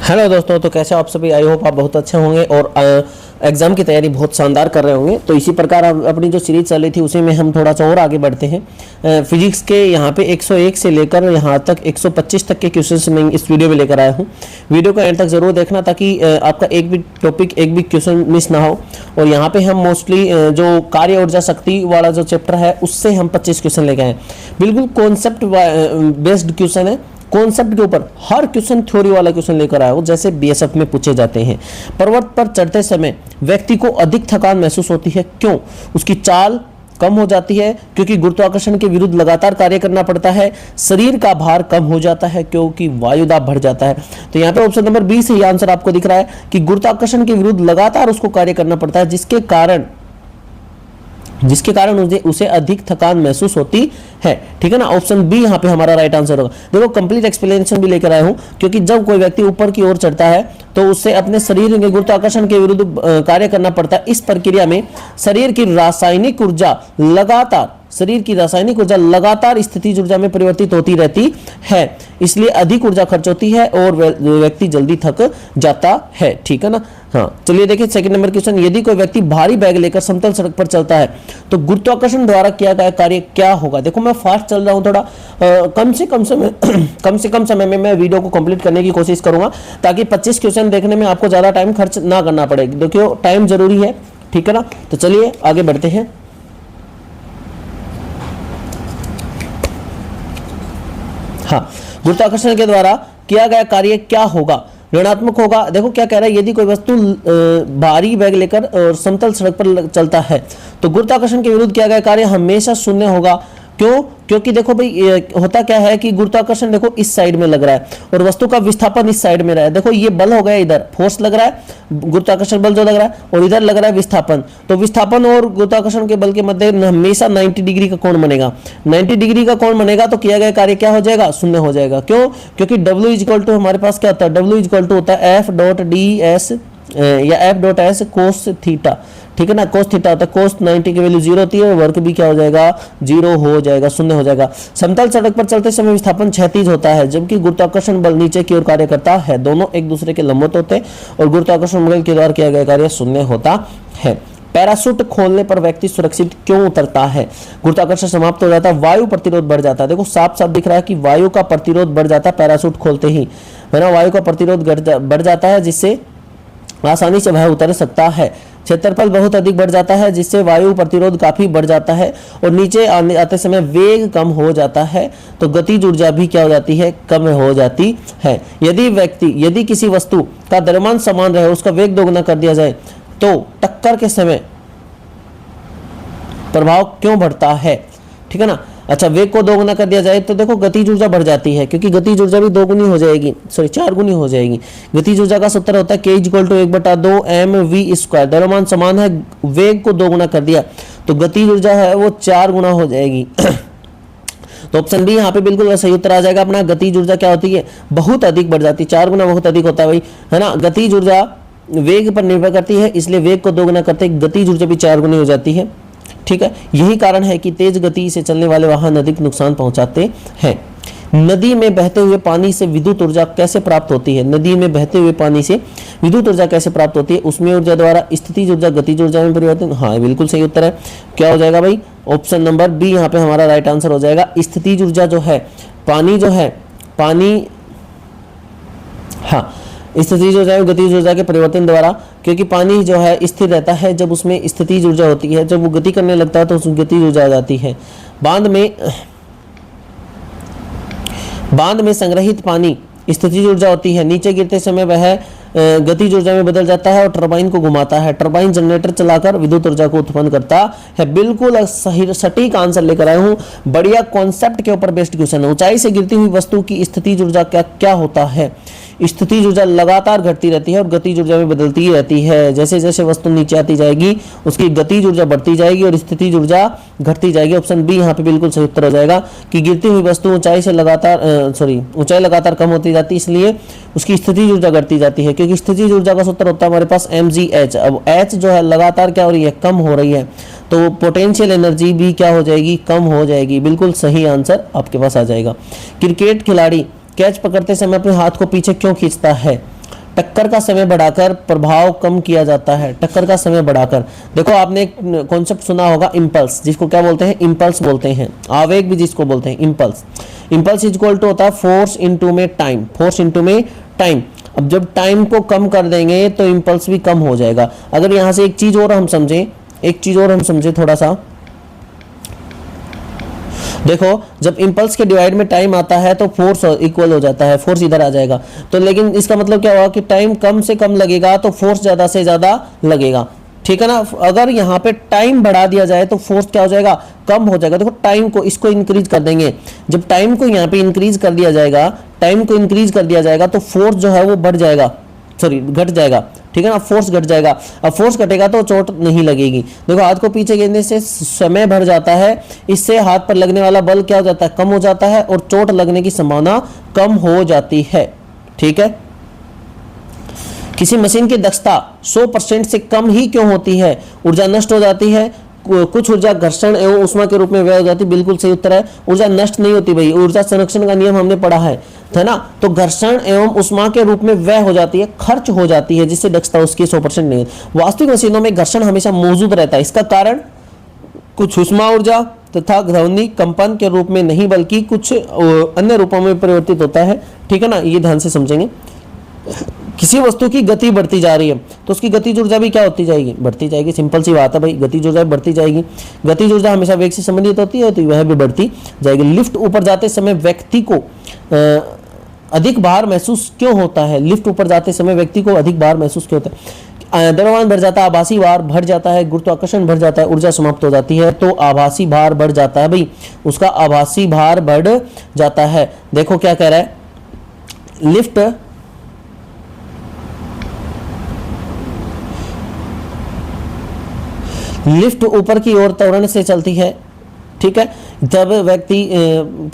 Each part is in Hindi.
हेलो दोस्तों, तो कैसे आप सभी। आई होप आप बहुत अच्छे होंगे और एग्जाम की तैयारी बहुत शानदार कर रहे होंगे। तो इसी प्रकार अपनी जो सीरीज चल रही थी उसी में हम थोड़ा सा और आगे बढ़ते हैं। फिजिक्स के यहाँ पे 101 से लेकर यहाँ तक 125 तक के क्वेश्चंस मैं इस वीडियो में लेकर आया हूँ। वीडियो को एंड तक जरूर देखना ताकि आपका एक भी टॉपिक, एक भी क्वेश्चन मिस ना हो। और यहाँ पे हम मोस्टली जो कार्य ऊर्जा शक्ति वाला जो चैप्टर है उससे हम 25 क्वेश्चन लेके आए। बिल्कुल कॉन्सेप्ट बेस्ड क्वेश्चन है। कॉन्सेप्ट के ऊपर हर क्वेश्चन थ्योरी वाला क्वेश्चन लेकर आया हो, जैसे बीएसएफ में पूछे जाते हैं। पर्वत पर चढ़ते समय व्यक्ति को अधिक थकान महसूस होती है, क्यों? उसकी चाल कम हो जाती है क्योंकि गुरुत्वाकर्षण के विरुद्ध लगातार कार्य करना पड़ता है। शरीर का भार कम हो जाता है क्योंकि वायु दाब बढ़ जाता है। तो यहाँ पे ऑप्शन नंबर बी से ये आंसर आपको दिख रहा है कि गुरुत्वाकर्षण के विरुद्ध लगातार उसको कार्य करना पड़ता है, जिसके कारण उसे अधिक थकान महसूस होती है। ठीक है ना, ऑप्शन बी यहाँ पे हमारा राइट आंसर होगा। देखो कंप्लीट एक्सप्लेनेशन भी लेकर आया हूं, क्योंकि जब कोई व्यक्ति ऊपर की ओर चढ़ता है तो उससे अपने शरीर के गुरुत्वाकर्षण के विरुद्ध कार्य करना पड़ता है। इस प्रक्रिया में शरीर की रासायनिक ऊर्जा लगातार स्थितिज ऊर्जा में परिवर्तित होती रहती है, इसलिए अधिक ऊर्जा खर्च होती है और व्यक्ति जल्दी थक जाता है। ठीक है ना। हाँ, चलिए देखिए सेकंड नंबर क्वेश्चन। यदि कोई व्यक्ति भारी बैग लेकर समतल सड़क पर चलता है तो गुरुत्वाकर्षण द्वारा किया गया कार्य क्या होगा? देखो मैं फास्ट चल रहा हूं थोड़ा, कम से कम समय में मैं वीडियो को कंप्लीट करने की कोशिश करूंगा ताकि 25 क्वेश्चन देखने में आपको ज्यादा टाइम खर्च ना करना पड़े। देखिए टाइम जरूरी है। ठीक है ना। तो चलिए आगे बढ़ते हैं। हाँ, गुरुत्वाकर्षण के द्वारा किया गया कार्य क्या होगा? ऋणात्मक होगा। देखो क्या कह रहा है, यदि कोई वस्तु भारी बैग लेकर और समतल सड़क पर चलता है तो गुरुत्वाकर्षण के विरुद्ध किया गया कार्य हमेशा शून्य होगा। क्यों? क्योंकि देखो भाई होता क्या है कि गुरुत्वाकर्षण देखो इस साइड में लग रहा है और वस्तु का विस्थापन इस साइड में रहा है। देखो ये बल हो गया, इधर फोर्स लग रहा है, गुरुत्वाकर्षण बल जो लग रहा है, और इधर लग रहा है विस्थापन। तो विस्थापन और गुरुत्वाकर्षण के बल के मध्य हमेशा 90 डिग्री का कोण बनेगा। 90 डिग्री का कोण बनेगा तो किया गया कार्य क्या हो जाएगा? शून्य हो जाएगा। क्यों? क्योंकि W इक्वल टू हमारे पास क्या होता है? W इक्वल टू होता है F डॉट डी एस या F dot S cos theta. ठीक है ना, कोस थीटा होता है, कोस 90 की वैल्यू 0 होती है और वर्ग भी क्या हो जाएगा? 0 हो जाएगा, शून्य हो जाएगा। समतल सड़क पर चलते समय विस्थापन क्षैतिज होता है जबकि गुरुत्वाकर्षण बल नीचे की ओर कार्य करता है। दोनों एक दूसरे के लंबवत होते हैं और गुरुत्वाकर्षण बल के द्वारा किया गया कार्य शून्य होता है। पैराशूट खोलने पर व्यक्ति सुरक्षित क्यों उतरता है? गुरुत्वाकर्षण समाप्त हो जाता है, वायु प्रतिरोध बढ़ जाता है। देखो साफ साफ दिख रहा है कि वायु का प्रतिरोध बढ़ जाता है पैराशूट खोलते ही, है ना। वायु का प्रतिरोध बढ़ जाता है जिससे आसानी से वह उतर सकता है। क्षेत्रफल बहुत अधिक बढ़ जाता है जिससे वायु प्रतिरोध काफी बढ़ जाता है और नीचे आते समय वेग कम हो जाता है, तो गतिज ऊर्जा भी क्या हो जाती है? कम हो जाती है। यदि किसी वस्तु का द्रव्यमान समान रहे, उसका वेग दोगुना कर दिया जाए तो टक्कर के समय प्रभाव क्यों बढ़ता है? ठीक है ना। अच्छा, वेग को दोगुना कर दिया जाए तो देखो गतिज ऊर्जा बढ़ जाती है, क्योंकि गतिज ऊर्जा भी 4 गुनी हो जाएगी। गतिज ऊर्जा का सूत्र होता है K इक्वल टू 1/2 mv²। द्रव्यमान समान है, वेग को दोगुना कर दिया तो गतिज ऊर्जा है वो 4 गुना हो जाएगी। तो ऑप्शन बी यहाँ पे बिल्कुल सही उत्तर आ जाएगा अपना। गतिज ऊर्जा क्या होती है? बहुत अधिक बढ़ जाती है। 4 गुना बहुत अधिक होता है भाई, है ना। गतिज ऊर्जा वेग पर निर्भर करती है, इसलिए वेग को दोगुना करते गतिज ऊर्जा भी 4 गुनी हो जाती है। ठीक है, यही कारण है कि तेज गति से चलने वाले वाहन अधिक नुकसान पहुंचाते हैं। नदी में बहते हुए पानी से विद्युत ऊर्जा कैसे प्राप्त होती है? नदी में बहते हुए पानी से विद्युत ऊर्जा कैसे प्राप्त होती है? उसमें ऊर्जा द्वारा स्थितिज ऊर्जा गतिज ऊर्जा में परिवर्तन। हाँ, बिल्कुल सही उत्तर है। क्या हो जाएगा भाई? ऑप्शन नंबर बी यहाँ पे हमारा राइट आंसर हो जाएगा। स्थितिज ऊर्जा जो है, स्थितिज ऊर्जा में गतिज ऊर्जा के परिवर्तन द्वारा, क्योंकि पानी जो है स्थिर रहता है, जब उसमें स्थितिज ऊर्जा होती है, जब वो गति करने लगता है तो उसमें गतिज ऊर्जा आ जाती है। बांध में संग्रहित पानी स्थितिज ऊर्जा होती है, नीचे गिरते समय वह गतिज ऊर्जा में बदल जाता है और टरबाइन को घुमाता है। टरबाइन जनरेटर चलाकर विद्युत ऊर्जा को उत्पन्न करता है। बिल्कुल सही सटीक आंसर लेकर आया हूं। बढ़िया कॉन्सेप्ट के ऊपर बेस्ड क्वेश्चन है। ऊंचाई से गिरती हुई वस्तु की स्थितिज ऊर्जा क्या होता है? स्थितिज ऊर्जा लगातार घटती रहती है और गतिज ऊर्जा में बदलती रहती है। जैसे जैसे वस्तु नीचे आती जाएगी उसकी गतिज ऊर्जा बढ़ती जाएगी और स्थितिज ऊर्जा घटती जाएगी। ऑप्शन बी यहाँ पे बिल्कुल सही उत्तर हो जाएगा कि गिरती हुई वस्तु ऊंचाई लगातार कम होती जाती है, इसलिए उसकी स्थितिज ऊर्जा घटती जाती है, क्योंकि स्थितिज ऊर्जा का सूत्र होता है हमारे पास mgh। अब h जो है लगातार क्या हो रही है? कम हो रही है, तो पोटेंशियल एनर्जी भी क्या हो जाएगी? कम हो जाएगी। बिल्कुल सही आंसर आपके पास आ जाएगा। क्रिकेट खिलाड़ी कैच पकड़ते समय अपने हाथ को पीछे क्यों खींचता है? टक्कर का समय बढ़ाकर प्रभाव कम किया जाता है। टक्कर का समय बढ़ाकर, देखो आपने एक कॉन्सेप्ट सुना होगा इम्पल्स, जिसको क्या बोलते हैं, इम्पल्स बोलते हैं, आवेग भी जिसको बोलते हैं impulse. Impulse is equal to होता है फोर्स इनटू में टाइम, फोर्स इनटू में टाइम। अब जब टाइम को कम कर देंगे तो इम्पल्स भी कम हो जाएगा। अगर यहां से एक चीज और हम समझें, एक चीज और हम समझें थोड़ा सा, देखो जब इम्पल्स के डिवाइड में टाइम आता है तो फोर्स इक्वल हो जाता है, फोर्स इधर आ जाएगा। तो लेकिन इसका मतलब क्या हुआ कि टाइम कम से कम लगेगा तो फोर्स ज्यादा से ज्यादा लगेगा, ठीक है ना। अगर यहाँ पे टाइम बढ़ा दिया जाए तो फोर्स क्या हो जाएगा, कम हो जाएगा। देखो टाइम को इसको इंक्रीज कर देंगे, जब टाइम को यहाँ पे इंक्रीज कर दिया जाएगा, टाइम को इंक्रीज कर दिया जाएगा तो फोर्स जो है वो बढ़ जाएगा, सॉरी घट जाएगा, ठीक है ना, फोर्स घट जाएगा। अब फोर्स घटेगा तो चोट नहीं लगेगी। देखो हाथ को पीछे गिरने से समय बढ़ जाता है, इससे हाथ पर लगने वाला बल क्या हो जाता है, कम हो जाता है और चोट लगने की संभावना कम हो जाती है, ठीक है। किसी मशीन की दक्षता 100% से कम ही क्यों होती है, ऊर्जा नष्ट हो जाती है, कुछ ऊर्जा घर्षण एवं ऊष्मा के रूप में व्यय हो जाती है। बिल्कुल सही उत्तर है, ऊर्जा नष्ट नहीं होती भाई, ऊर्जा संरक्षण का नियम हमने पढ़ा है ना। तो घर्षण एवं ऊष्मा के रूप में व्यय हो जाती है, खर्च हो जाती है, जिससे दक्षता उसकी 100% नहीं है। वास्तविक मशीनों में घर्षण हमेशा मौजूद रहता है, इसका कारण कुछ ऊष्मा ऊर्जा तथा ध्वनि कंपन के रूप में नहीं बल्कि कुछ अन्य रूपों में परिवर्तित होता है, ठीक है ना, ये ध्यान से समझेंगे। किसी वस्तु की गति बढ़ती जा रही है तो उसकी गतिज ऊर्जा भी क्या होती जाएगी, बढ़ती जाएगी। सिंपल सी बात है भाई, गतिज ऊर्जा बढ़ती जाएगी। गतिज ऊर्जा हमेशा वेग से संबंधित होती है तो वह भी बढ़ती जाएगी। लिफ्ट ऊपर जाते समय व्यक्ति को अधिक भार महसूस क्यों होता है, लिफ्ट ऊपर जाते समय व्यक्ति को अधिक भार महसूस क्यों होता है। द्रव्यमान बढ़ जाता है, आभासी भार बढ़ जाता है, गुरुत्वाकर्षण बढ़ जाता है, ऊर्जा समाप्त हो जाती है तो आभासी भार बढ़ जाता है भाई, उसका आभासी भार बढ़ जाता है। देखो क्या कह रहा है, लिफ्ट ऊपर की ओर त्वरण से चलती है, ठीक है। जब व्यक्ति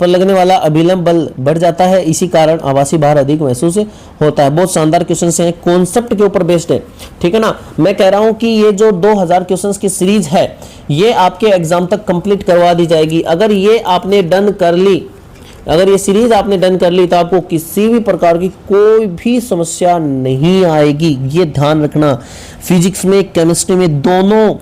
पर लगने वाला अभिलंब बल बढ़ जाता है, इसी कारण आभासी भार अधिक महसूस होता है। बहुत शानदार क्वेश्चंस हैं, कॉन्सेप्ट के ऊपर बेस्ड है, ठीक है ना। मैं कह रहा हूं कि ये जो 2000 क्वेश्चंस की सीरीज है ये आपके एग्जाम तक कंप्लीट करवा दी जाएगी। अगर ये आपने डन कर ली, अगर ये सीरीज आपने डन कर ली तो आपको किसी भी प्रकार की कोई भी समस्या नहीं आएगी, ये ध्यान रखना। फिजिक्स में, केमिस्ट्री में दोनों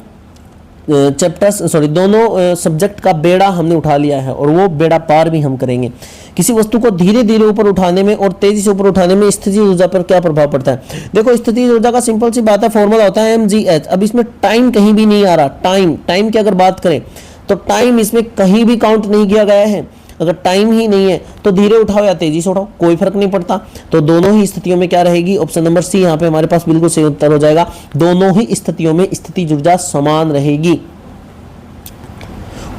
दोनों सब्जेक्ट का बेड़ा हमने उठा लिया है और वो बेड़ा पार भी हम करेंगे। किसी वस्तु को धीरे धीरे ऊपर उठाने में और तेजी से ऊपर उठाने में स्थितिज ऊर्जा पर क्या प्रभाव पड़ता है। देखो स्थितिज ऊर्जा का सिंपल सी बात है, फॉर्मूला होता है mgh। अब इसमें टाइम कहीं भी नहीं आ रहा, टाइम की अगर बात करें तो टाइम इसमें कहीं भी काउंट नहीं किया गया है। अगर टाइम ही नहीं है तो धीरे उठाओ या तेजी से उठाओ कोई फर्क नहीं पड़ता। तो दोनों ही स्थितियों में क्या रहेगी, ऑप्शन नंबर सी यहाँ पे हमारे पास बिल्कुल सही उत्तर हो जाएगा। दोनों ही स्थितियों में स्थितिज ऊर्जा समान रहेगी।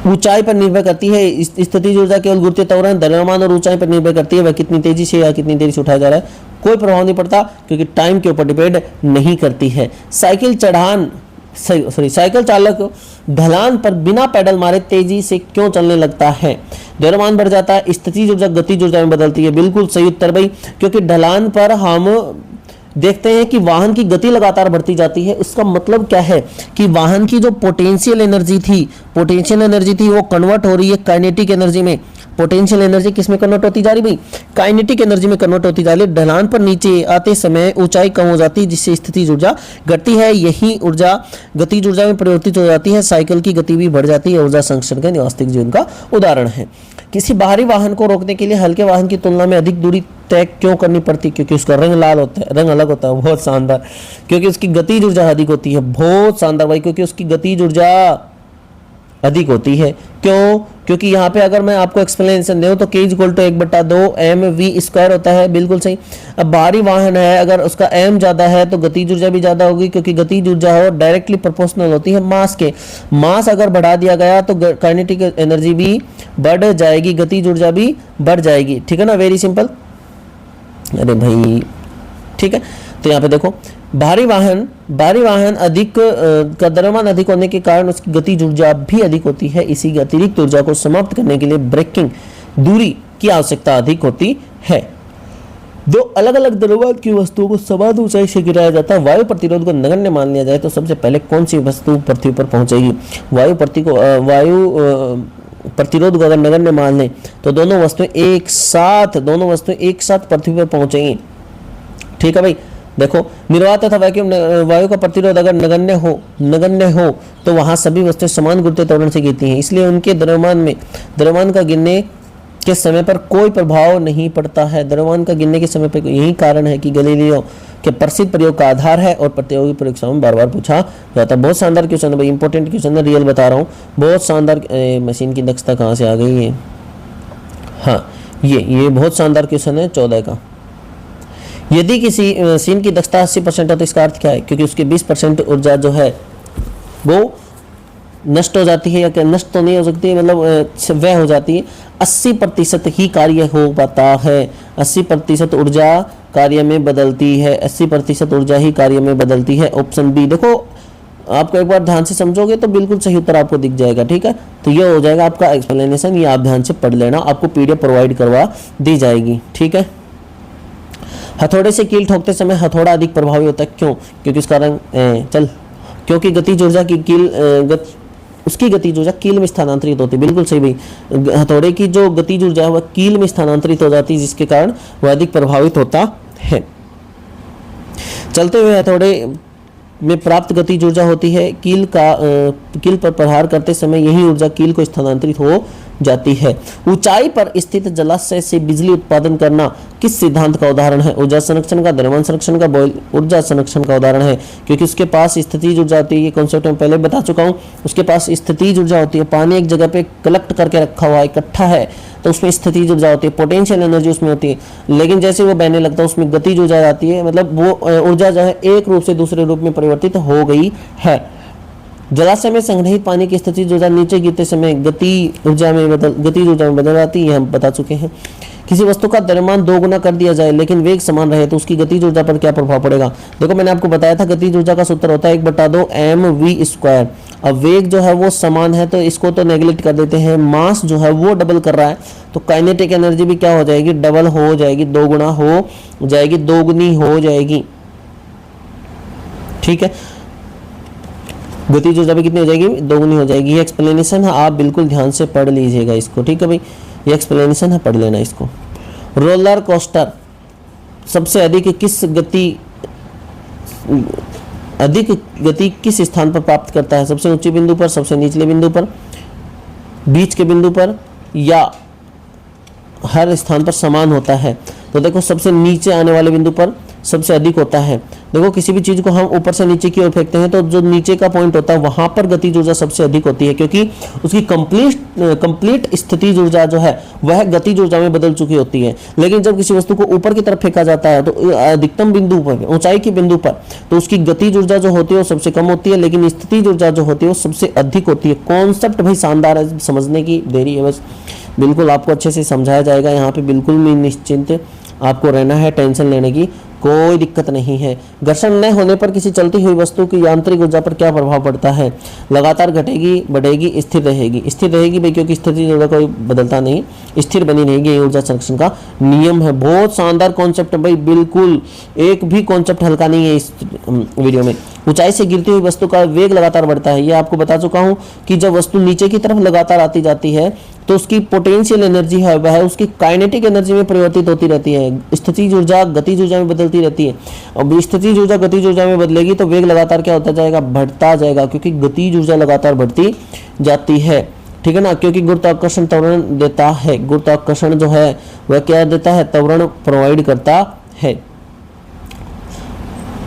ऊंचाई पर निर्भर करती है स्थितिज ऊर्जा, केवल गुरुत्वीय त्वरण, द्रव्यमान और ऊंचाई पर निर्भर करती है, वह कितनी तेजी से या कितनी देरी से उठाया जा रहा है, कोई प्रभाव नहीं पड़ता क्योंकि टाइम के ऊपर डिपेंड नहीं करती है। साइकिल चालक ढलान पर बिना पैडल मारे तेजी से क्यों चलने लगता है। द्रव्यमान बढ़ जाता है, स्थितिज ऊर्जा गतिज ऊर्जा में बदलती है। बिल्कुल सही उत्तर भाई, क्योंकि ढलान पर हम देखते हैं कि वाहन की गति लगातार बढ़ती जाती है। इसका मतलब क्या है कि वाहन की जो पोटेंशियल एनर्जी थी वो कन्वर्ट हो रही है काइनेटिक एनर्जी में। पोटेंशियल एनर्जी किस में कन्वर्ट होती जा रही भाई, काइनेटिक एनर्जी में कन्वर्ट होती जा रही है। ढलान पर नीचे आते समय ऊंचाई कम हो जाती है जिससे स्थितिज ऊर्जा घटती है, यही ऊर्जा गतिज ऊर्जा में परिवर्तित हो जाती है। साइकिल की गति भी बढ़ जाती है, ऊर्जा संरक्षण के वास्तविक जीवन का उदाहरण है। किसी बाहरी वाहन को रोकने के लिए हल्के वाहन की तुलना में अधिक दूरी तय क्यों करनी पड़ती, क्योंकि उसका रंग लाल होता है, रंग अलग होता है। बहुत शानदार, क्योंकि उसकी गतिज ऊर्जा अधिक होती है। बहुत शानदार भाई, क्योंकि उसकी गतिज ऊर्जा अधिक होती है। क्यों, क्योंकि यहाँ पे अगर मैं आपको एक्सप्लेनेशन दूं तो k = 1/2 mv² होता है। बिल्कुल सही। अब भारी वाहन है, अगर उसका m ज्यादा है तो गतिज ऊर्जा भी ज्यादा होगी, क्योंकि गतिज ऊर्जा हो डायरेक्टली प्रोपोर्शनल होती है मास के। मास अगर बढ़ा दिया गया तो काइनेटिक एनर्जी भी बढ़ जाएगी, गतिज ऊर्जा भी बढ़ जाएगी, ठीक है ना। Very simple. अरे भाई ठीक है, तो यहाँ पे देखो भारी वाहन अधिक का द्रव्यमान अधिक होने के कारण उसकी गतिज ऊर्जा भी अधिक होती है। इसी अतिरिक्त ऊर्जा को समाप्त करने के लिए ब्रेकिंग दूरी की आवश्यकता अधिक होती है। दो अलग अलग द्रव्यमान की वस्तुओं को समान ऊंचाई से गिराया जाता है। वायु प्रतिरोध को नगण्य मान लिया जाए तो सबसे पहले कौन सी वस्तु पृथ्वी पर पहुंचेगी। वायु प्रतिरोध को अगर नगण्य मान लें तो दोनों वस्तुएं एक साथ पृथ्वी पर पहुंचेंगी, ठीक है भाई। देखो निर्वात तथा वैक्यूम वायु का प्रतिरोध अगर नगण्य हो तो वहां सभी वस्तुएं समान गुरुत्वीय त्वरण से गिरती हैं, इसलिए उनके द्रव्यमान का गिरने के समय पर कोई प्रभाव नहीं पड़ता है। द्रव्यमान का गिरने के समय पर यही कारण है कि गैलीलियो के प्रसिद्ध प्रयोग का आधार है और प्रतियोगी परीक्षाओं में बार बार पूछा जाता है। बहुत शानदार क्वेश्चन है भाई, इंपॉर्टेंट क्वेश्चन है, रियल बता रहा हूँ। बहुत शानदार। मशीन की दक्षता कहाँ से आ गई है? हाँ, ये बहुत शानदार क्वेश्चन है 14 का। यदि किसी मशीन की दक्षता 80% है तो इसका अर्थ क्या है? क्योंकि उसकी 20% ऊर्जा जो है वो नष्ट हो जाती है, या नष्ट तो नहीं हो सकती, मतलब व्यय हो जाती है। 80% ही कार्य हो पाता है, 80% ऊर्जा कार्य में बदलती है, 80% ऊर्जा ही कार्य में बदलती है। Option B. देखो आपको एक बार ध्यान से समझोगे तो बिल्कुल सही उत्तर आपको दिख जाएगा, ठीक है। तो ये हो जाएगा आपका एक्सप्लेनेशन, ये आप ध्यान से पढ़ लेना, आपको पीडीएफ प्रोवाइड करवा दी जाएगी, ठीक है। हथौड़े से कील ठोकते समय हथौड़ा अधिक प्रभावी होता है, क्यों? क्योंकि उसका रंग क्योंकि गतिज ऊर्जा की उसकी गतिज ऊर्जा कील में स्थानांतरित होती है। बिल्कुल सही भाई, हथौड़े की जो गतिज ऊर्जा है वह कील में स्थानांतरित हो जाती है, जिसके कारण वह अधिक प्रभावित होता है। चलते हुए हथौड़े में प्राप्त गतिज ऊर्जा होती है, कील पर प्रहार करते समय यही ऊर्जा कील को स्थानांतरित हो जाती है। ऊंचाई पर स्थित जलाशय से बिजली उत्पादन करना किस सिद्धांत का उदाहरण है? ऊर्जा संरक्षण का, द्रव्यमान संरक्षण का, ऊर्जा संरक्षण का उदाहरण है, क्योंकि उसके पास स्थितिज ऊर्जा होती है। ये कॉन्सेप्ट मैं पहले बता चुका हूँ। उसके पास स्थितिज ऊर्जा होती है, पानी एक जगह पे कलेक्ट करके रखा हुआ है, इकट्ठा है, तो उसमें स्थितिज ऊर्जा होती है, पोटेंशियल एनर्जी उसमें होती है। लेकिन जैसे वो बहने लगता है उसमें गतिज ऊर्जा आती है, मतलब वो ऊर्जा जो है एक रूप से दूसरे रूप में परिवर्तित हो गई है। जलाशय में संग्रहित पानी की स्थितिज ऊर्जा नीचे गिरते समय गतिज ऊर्जा में बदल जाती है, हम बता चुके हैं। किसी वस्तु का द्रव्यमान 2 गुना कर दिया जाए लेकिन वेग समान रहे तो उसकी गतिज ऊर्जा पर क्या प्रभाव पड़ेगा? देखो मैंने आपको बताया था गतिज ऊर्जा का सूत्र होता है 1/2 mv²। अब वेग जो है वो समान है तो इसको तो नेग्लेक्ट कर देते हैं, मास जो है वो डबल कर रहा है तो काइनेटिक एनर्जी भी क्या हो जाएगी? डबल हो जाएगी, 2 गुना हो जाएगी, 2 गुनी हो जाएगी, ठीक है। गतिज ऊर्जा भी कितनी हो जाएगी? 2 गुनी हो जाएगी। ये एक्सप्लेनेशन है, आप बिल्कुल ध्यान से पढ़ लीजिएगा इसको, ठीक है भाई। ये एक्सप्लेनेशन है, पढ़ लेना इसको। रोलर कोस्टर सबसे अधिक गति किस स्थान पर प्राप्त करता है? सबसे ऊंचे बिंदु पर, सबसे निचले बिंदु पर, बीच के बिंदु पर, या हर स्थान पर समान होता है? तो देखो सबसे नीचे आने वाले बिंदु पर सबसे अधिक होता है। देखो किसी भी चीज को हम ऊपर से नीचे की ओर फेंकते हैं तो जो नीचे का पॉइंट होता है वहां पर गतिज ऊर्जा सबसे अधिक होती है, क्योंकि उसकी कंप्लीट स्थितिज ऊर्जा जो है वह गतिज ऊर्जा में बदल चुकी होती है। लेकिन जब किसी वस्तु को ऊपर की तरफ फेंका जाता है तो अधिकतम बिंदु पर, ऊंचाई के बिंदु पर, तो उसकी गतिज ऊर्जा जो होती है वो सबसे कम होती है, लेकिन स्थितिज ऊर्जा जो होती है वो सबसे अधिक होती है। कॉन्सेप्ट भाई शानदार है, समझने की देरी है बस, बिल्कुल आपको अच्छे से समझाया जाएगा। यहाँ पे बिल्कुल भी निश्चिंत आपको रहना है, टेंशन लेने की कोई दिक्कत नहीं है। घर्षण न होने पर किसी चलती हुई वस्तु की यांत्रिक ऊर्जा पर क्या प्रभाव पड़ता है? लगातार घटेगी, बढ़ेगी, स्थिर रहेगी? स्थिर रहेगी भाई, क्योंकि स्थिति ऊर्जा कोई बदलता नहीं, स्थिर बनी रहेगी, ये ऊर्जा संरक्षण का नियम है। बहुत शानदार कॉन्सेप्ट है भाई, बिल्कुल एक भी कॉन्सेप्ट हल्का नहीं है इस वीडियो में। ऊंचाई से गिरती हुई वस्तु का वेग लगातार बढ़ता है, ये आपको बता चुका हूँ कि जब वस्तु नीचे की तरफ लगातार आती जाती है तो उसकी पोटेंशियल एनर्जी है वह उसकी काइनेटिक एनर्जी में परिवर्तित होती रहती है। स्थितिज ऊर्जा गतिज ऊर्जा में बदलती रहती है। अब स्थितिज ऊर्जा गतिज ऊर्जा में बदलेगी तो वेग लगातार क्या होता जाएगा? बढ़ता जाएगा, क्योंकि गतिज ऊर्जा लगातार बढ़ती जाती है, ठीक है ना। क्योंकि गुरुत्वाकर्षण त्वरण देता है, गुरुत्वाकर्षण जो है वह क्या देता है? त्वरण प्रोवाइड करता है।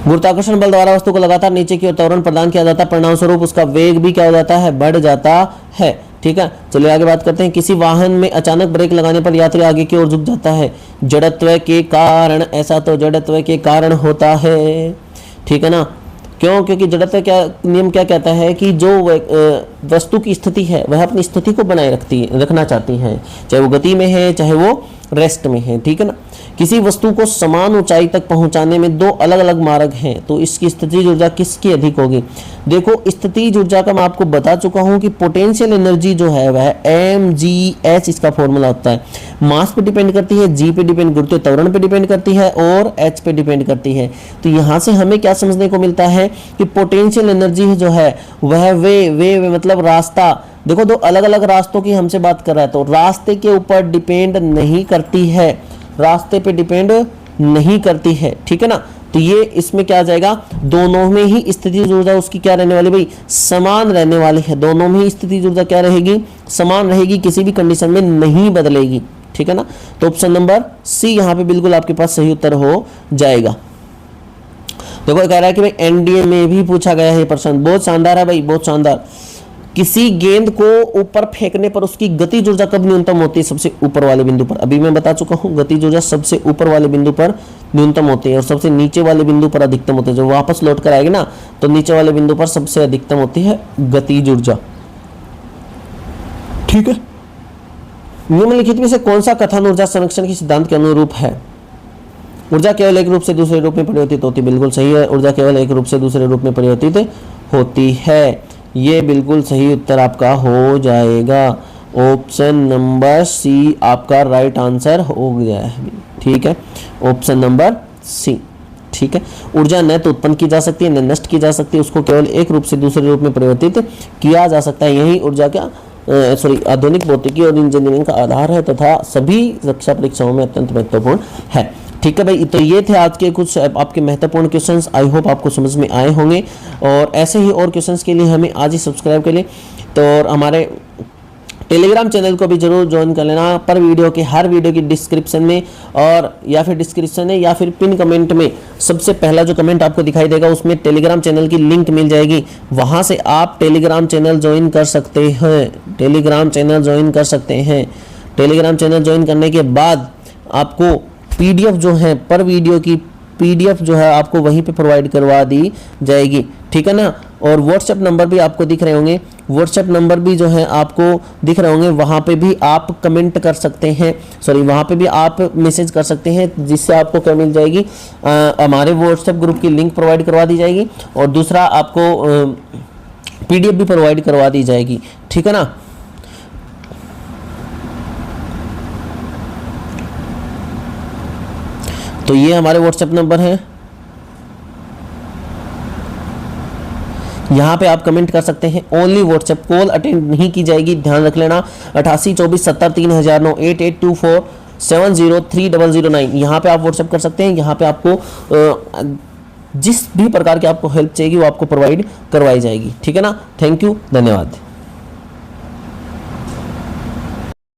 गुरुत्वाकर्षण बल द्वारा वस्तु को लगातार नीचे की ओर त्वरण प्रदान किया जाता है, परिणाम स्वरूप उसका वेग भी क्या हो जाता है? बढ़ जाता है, ठीक है। चलिए आगे बात करते हैं। किसी वाहन में अचानक ब्रेक लगाने पर यात्री आगे की ओर झुक जाता है, जड़त्व के कारण। ऐसा तो जड़त्व के कारण होता है, ठीक है ना। क्यों? क्योंकि जड़त्व क्या नियम क्या कहता है कि जो वस्तु की स्थिति है वह अपनी स्थिति को बनाए रखना चाहती है, चाहे वो गति में है चाहे वो रेस्ट में है, ठीक है ना। किसी वस्तु को समान ऊंचाई तक पहुंचाने में 2 अलग अलग मार्ग हैं, तो इसकी स्थितिज ऊर्जा किसकी अधिक होगी? देखो स्थितिज ऊर्जा का मैं आपको बता चुका हूं कि पोटेंशियल एनर्जी जो है वह mgh इसका फॉर्मूला होता है। मास पे डिपेंड करती है, g पे डिपेंड, गुरुत्वीय त्वरण पे डिपेंड करती है और h पे डिपेंड करती है। तो यहाँ से हमें क्या समझने को मिलता है कि पोटेंशियल एनर्जी जो है वह वे मतलब रास्ता, देखो 2 अलग अलग रास्तों की हमसे बात कर रहा है, तो रास्ते के ऊपर डिपेंड नहीं करती है, रास्ते पे डिपेंड नहीं करती है, ठीक है ना। तो ये इसमें क्या आ जाएगा, दोनों में ही स्थितिज ऊर्जा उसकी क्या रहने वाली भाई, समान रहने वाली है। दोनों में ही स्थितिज ऊर्जा क्या रहेगी, समान रहेगी, किसी भी कंडीशन में नहीं बदलेगी, ठीक है ना। तो ऑप्शन नंबर सी यहाँ पे बिल्कुल आपके पास सही उत्तर हो जाएगा। देखो कह रहा है कि भाई एनडीए में भी पूछा गया है प्रश्न, बहुत शानदार है भाई, बहुत शानदार। किसी गेंद को ऊपर फेंकने पर उसकी गतिज ऊर्जा कब न्यूनतम होती है, सबसे ऊपर वाले बिंदु पर। अभी मैं बता चुका हूं, गतिज ऊर्जा सबसे ऊपर वाले बिंदु पर न्यूनतम होती है और सबसे नीचे वाले बिंदु पर अधिकतम होती है। जब वापस लौट कर आएगी ना तो नीचे वाले बिंदु पर सबसे अधिकतम होती है गतिज ऊर्जा, ठीक है। निम्नलिखित में से कौन सा कथन ऊर्जा संरक्षण के सिद्धांत के अनुरूप है। ऊर्जा केवल एक रूप से दूसरे रूप में परिवर्तित होती है, बिल्कुल सही है। ऊर्जा केवल एक रूप से दूसरे रूप में परिवर्तित होती है, ये बिल्कुल सही उत्तर आपका हो जाएगा। ऑप्शन नंबर सी आपका राइट आंसर हो गया है, ठीक है, ऑप्शन नंबर सी, ठीक है। ऊर्जा न तो उत्पन्न की जा सकती है न नष्ट की जा सकती है, उसको केवल एक रूप से दूसरे रूप में परिवर्तित किया जा सकता है। यही ऊर्जा का आधुनिक भौतिकी और इंजीनियरिंग का आधार है तथा सभी रक्षा परीक्षाओं में अत्यंत महत्वपूर्ण है, ठीक है भाई। तो ये थे आज के कुछ आपके महत्वपूर्ण क्वेश्चंस, आई होप आपको समझ में आए होंगे। और ऐसे ही और क्वेश्चंस के लिए हमें आज ही सब्सक्राइब कर लें, तो और हमारे टेलीग्राम चैनल को भी जरूर ज्वाइन कर लेना। पर वीडियो के हर वीडियो की डिस्क्रिप्शन में और या फिर डिस्क्रिप्शन में या फिर पिन कमेंट में सबसे पहला जो कमेंट आपको दिखाई देगा उसमें टेलीग्राम चैनल की लिंक मिल जाएगी, वहां से आप टेलीग्राम चैनल ज्वाइन कर सकते हैं। टेलीग्राम चैनल ज्वाइन कर सकते हैं। टेलीग्राम चैनल ज्वाइन करने के बाद आपको पीडीएफ जो है, पर वीडियो की पीडीएफ जो है आपको वहीं पे प्रोवाइड करवा दी जाएगी, ठीक है ना। और व्हाट्सएप नंबर भी आपको दिख रहे होंगे, व्हाट्सएप नंबर भी जो है आपको दिख रहे होंगे, वहाँ पे भी आप कमेंट कर सकते हैं, सॉरी वहाँ पे भी आप मैसेज कर सकते हैं, जिससे आपको क्या मिल जाएगी, हमारे व्हाट्सएप ग्रुप की लिंक प्रोवाइड करवा दी जाएगी और दूसरा आपको पीडीएफ भी प्रोवाइड करवा दी जाएगी, ठीक है ना। तो ये हमारे व्हाट्सएप नंबर है, यहाँ पे आप कमेंट कर सकते हैं। ओनली व्हाट्सएप, कॉल अटेंड नहीं की जाएगी, ध्यान रख लेना। 8824703009 8824703009 यहाँ पे आप व्हाट्सएप कर सकते हैं। यहाँ पे आपको जिस भी प्रकार की आपको हेल्प चाहिए वो आपको प्रोवाइड करवाई जाएगी, ठीक है ना। थैंक यू, धन्यवाद।